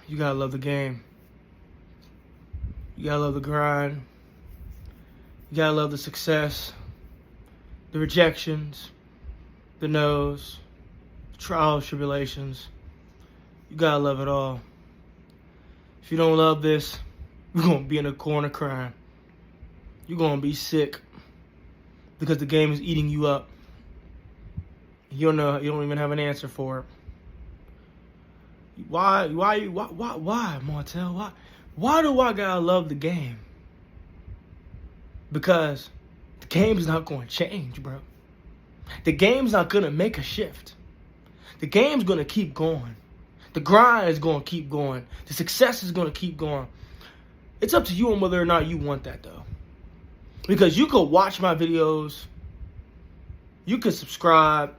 You gotta love the game. You gotta love the grind. You gotta love the success, the rejections, the no's, the trials, tribulations. You gotta love it all. If you don't love this, you're gonna be in a corner crying. You're gonna be sick because the game is eating you up. You don't know. You don't even have an answer for it. Why, Martell? Why do I gotta love the game? Because the game's not gonna change, bro. The game's not gonna make a shift. The game's gonna keep going. The grind is gonna keep going. The success is gonna keep going. It's up to you on whether or not you want that, though. Because you could watch my videos. You could subscribe.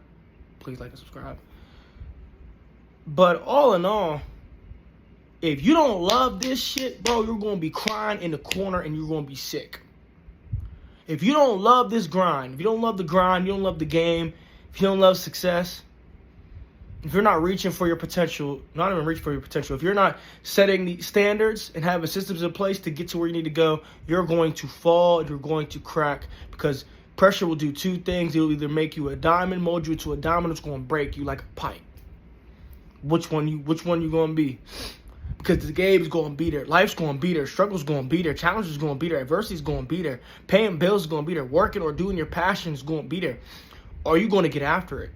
Please like and subscribe. But all in all, if you don't love this shit, bro, you're going to be crying in the corner and you're going to be sick. If you don't love this grind, if you don't love the grind, you don't love the game, if you don't love success, if you're not reaching for your potential, not even reaching for your potential, if you're not setting the standards and having systems in place to get to where you need to go, you're going to fall, you're going to crack, because pressure will do two things. It'll either make you a diamond, mold you into a diamond, or it's going to break you like a pipe. Which one you going to be? Because the game is going to be there. Life's going to be there. Struggle's going to be there. Challenges going to be there. Adversity's going to be there. Paying bills is going to be there. Working or doing your passion is going to be there. Are you going to get after it?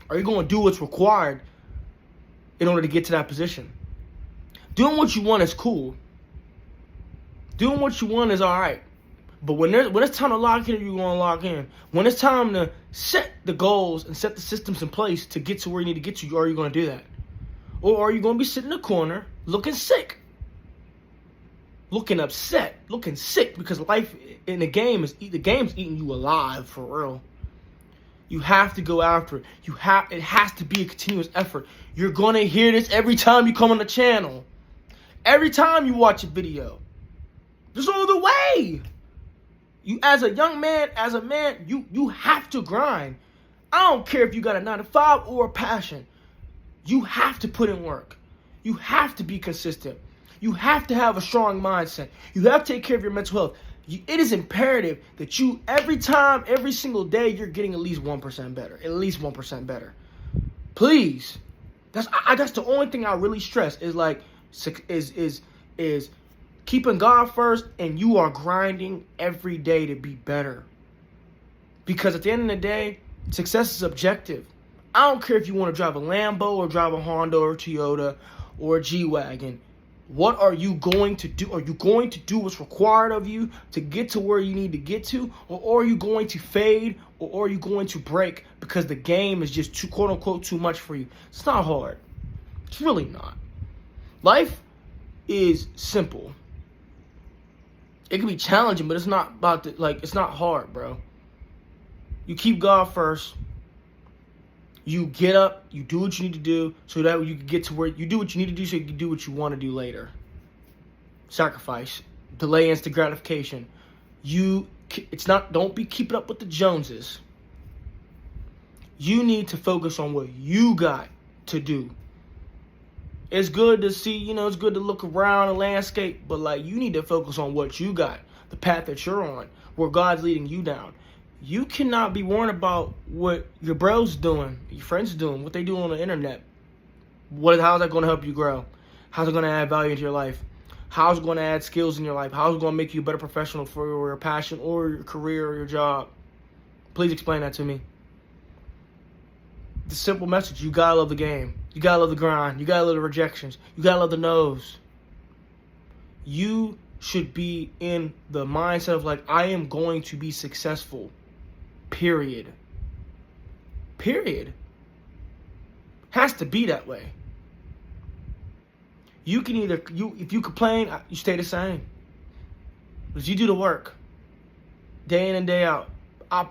Are you going to do what's required in order to get to that position? Doing what you want is cool. Doing what you want is all right. But when it's time to lock in, you're going to lock in. When it's time to set the goals and set the systems in place to get to where you need to get to, are you going to do that? Or are you going to be sitting in the corner looking sick? Looking upset, looking sick, because life in the game's eating you alive, for real. You have to go after it. It has to be a continuous effort. You're going to hear this every time you come on the channel. Every time you watch a video. There's no other way. You, as a young man, you have to grind. I don't care if you got a 9-to-5 or a passion. You have to put in work. You have to be consistent. You have to have a strong mindset. You have to take care of your mental health. It is imperative that you, every single day, you're getting at least 1% better. At least 1% better. Please. That's the only thing I really stress is keeping God first, and you are grinding every day to be better. Because at the end of the day, success is objective. I don't care if you want to drive a Lambo or drive a Honda or a Toyota or a G-Wagon. What are you going to do? Are you going to do what's required of you to get to where you need to get to? Or are you going to fade? Or are you going to break because the game is just too, quote unquote, too much for you? It's not hard. It's really not. Life is simple. It can be challenging, but it's not it's not hard, bro. You keep God first. You get up, you do what you need to do so that you can get to where you do what you need to do so you can do what you want to do later. Sacrifice, delay instant gratification. Don't be keeping up with the Joneses. You need to focus on what you got to do. It's good to see, it's good to look around the landscape, but you need to focus on what you got, the path that you're on, where God's leading you down. You cannot be worrying about what your bro's doing, your friends doing, what they do on the internet. How's that going to help you grow? How's it going to add value into your life? How's it going to add skills in your life? How's it going to make you a better professional for your passion or your career or your job? Please explain that to me. The simple message: you gotta love the game. You gotta love the grind. You gotta love the rejections. You gotta love the no's. You should be in the mindset of I am going to be successful. Period. Has to be that way. You can if you complain, you stay the same. But you do the work, day in and day out. I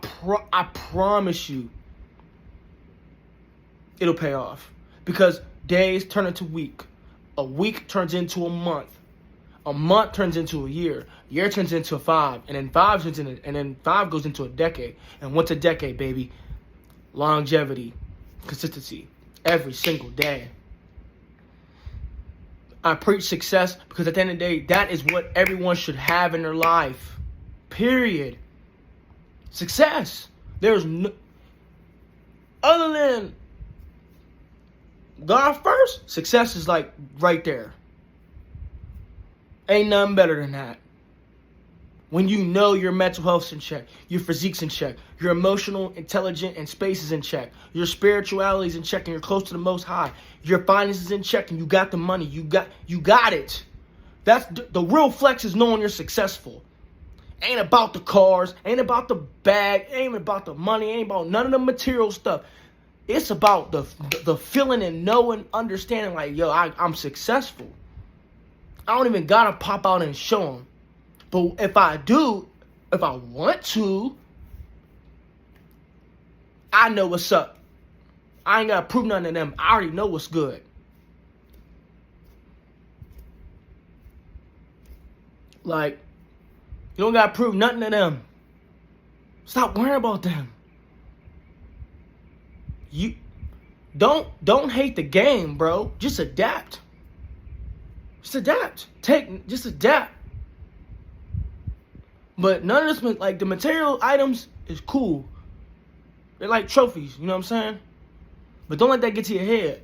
promise you, it'll pay off. Because days turn into a week turns into a month turns into a year turns into 5, and then 5 goes into a decade. And what's a decade, baby? Longevity, consistency, every single day. I preach success because at the end of the day, that is what everyone should have in their life. Period. Success. There's no, other than God first, success is like right there. Ain't nothing better than that. When you know your mental health's in check, your physique's in check, your emotional, intelligent, and space is in check, your spirituality's in check, and you're close to the Most High, your finances in check, and you got the money, you got it. That's the real flex is knowing you're successful. Ain't about the cars, ain't about the bag, ain't about the money, ain't about none of the material stuff. It's about the feeling and knowing, understanding like, yo, I'm successful. I don't even gotta pop out and show them. But if I do, if I want to, I know what's up. I ain't gotta prove nothing to them. I already know what's good. Like, you don't gotta prove nothing to them. Stop worrying about them. You don't hate the game, bro. Just adapt. Just adapt. Just adapt. But none of this, like the material items is cool. They're like trophies, you know what I'm saying? But don't let that get to your head.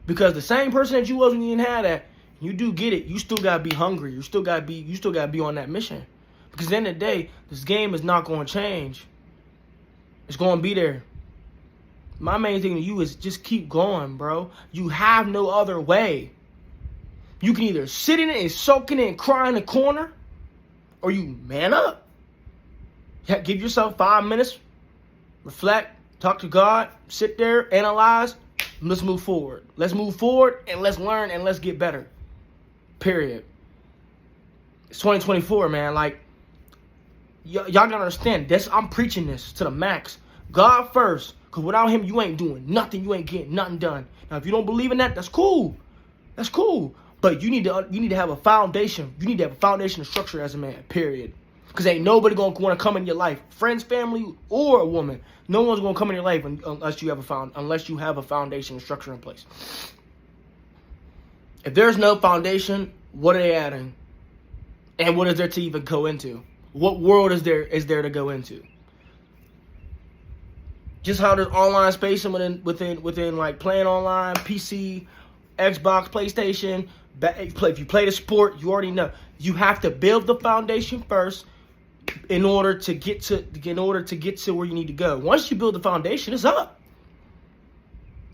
Because the same person that you was when you didn't have that, you do get it, you still gotta be hungry. You still gotta be on that mission. Because at the end of the day, this game is not gonna change. It's gonna be there. My main thing to you is just keep going, bro. You have no other way. You can either sit in it and soak in it and cry in the corner, or you man up. Give yourself 5 minutes, reflect, talk to God, sit there, analyze, and let's move forward. Let's move forward and let's learn and let's get better. Period. It's 2024, man. Like, y'all gotta understand this. I'm preaching this to the max. God first, because without him, you ain't doing nothing. You ain't getting nothing done. Now, if you don't believe in that, that's cool. That's cool. But you need to have a foundation. You need to have a foundation of structure as a man, period. Because ain't nobody going to want to come in your life. Friends, family, or a woman. No one's going to come in your life unless you have a foundation and structure in place. If there's no foundation, what are they adding? And what is there to even go into? What world is there to go into? Just how there's online space within like playing online, PC, Xbox, PlayStation. If you play the sport, you already know. You have to build the foundation first in order to get to where you need to go. Once you build the foundation, it's up.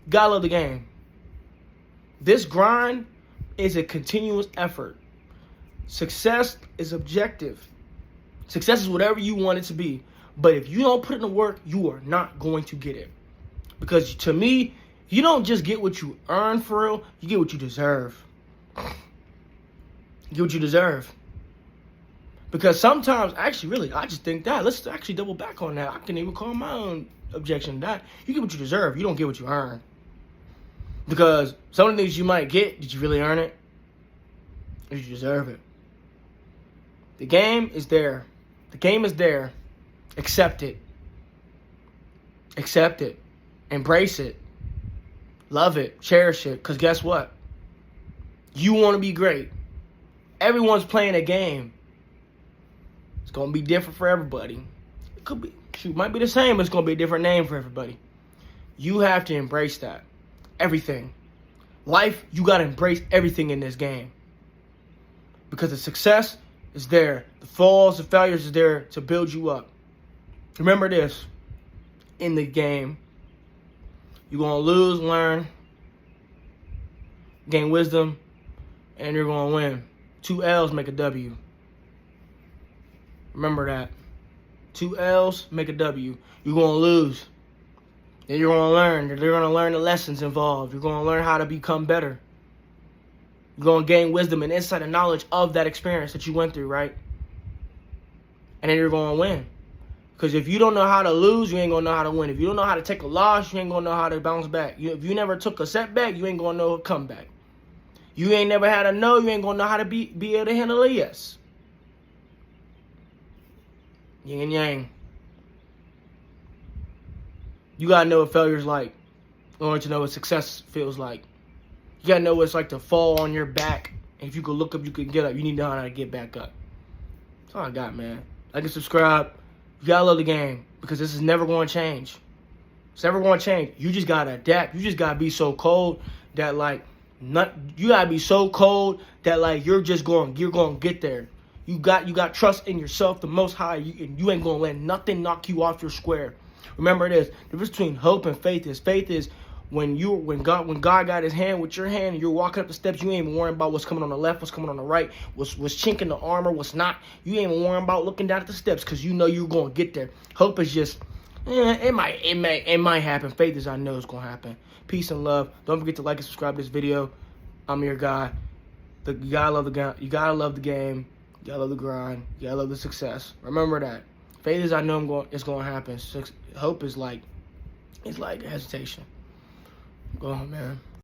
Gotta love the game. This grind is a continuous effort. Success is objective. Success is whatever you want it to be. But if you don't put in the work, you are not going to get it. Because to me, you don't just get what you earn for real, you get what you deserve. You get what you deserve. Because sometimes, actually, really, I just think that. Let's actually double back on that. I can even call my own objection to that. You get what you deserve. You don't get what you earn. Because some of the things you might get, did you really earn it? Or did you deserve it? The game is there. The game is there. Accept it. Accept it. Embrace it. Love it. Cherish it. Because guess what? You want to be great. Everyone's playing a game. It's going to be different for everybody. It could be, might be the same, but it's going to be a different name for everybody. You have to embrace that. Everything. Life, you got to embrace everything in this game. Because the success is there. The falls, the failures is there to build you up. Remember this. In the game, you're going to lose, learn, gain wisdom, and you're going to win. 2 L's make a W. Remember that. 2 L's make a W. You're going to lose. Then you're going to learn. You're going to learn the lessons involved. You're going to learn how to become better. You're going to gain wisdom and insight and knowledge of that experience that you went through, right? And then you're going to win. Because if you don't know how to lose, you ain't going to know how to win. If you don't know how to take a loss, you ain't going to know how to bounce back. If you never took a setback, you ain't going to know a comeback. You ain't never had a no, you ain't going to know how to be able to handle a yes. Yin and yang. You got to know what failure's like in order to know what success feels like. You gotta know what it's like to fall on your back. And if you can look up, you can get up. You need to know how to get back up. That's all I got, man. Like and subscribe. You gotta love the game because this is never going to change. It's never going to change. You just gotta adapt. You just gotta be so cold that like you gotta be so cold that like you're going to get there. You got trust in yourself, the Most High, and you ain't gonna let nothing knock you off your square. Remember this: the difference between hope and faith is when God got His hand with your hand and you're walking up the steps, you ain't even worrying about what's coming on the left, what's coming on the right, what's chinking the armor, what's not. You ain't even worrying about looking down at the steps because you know you're gonna get there. Hope is just it might happen. Faith is I know it's gonna happen. Peace and love. Don't forget to like and subscribe to this video. I'm your guy. You gotta love the game. You gotta love the game. You gotta love the grind. You gotta love the success. Remember that. Faith is I know it's gonna happen. Hope is like hesitation. Go on, man.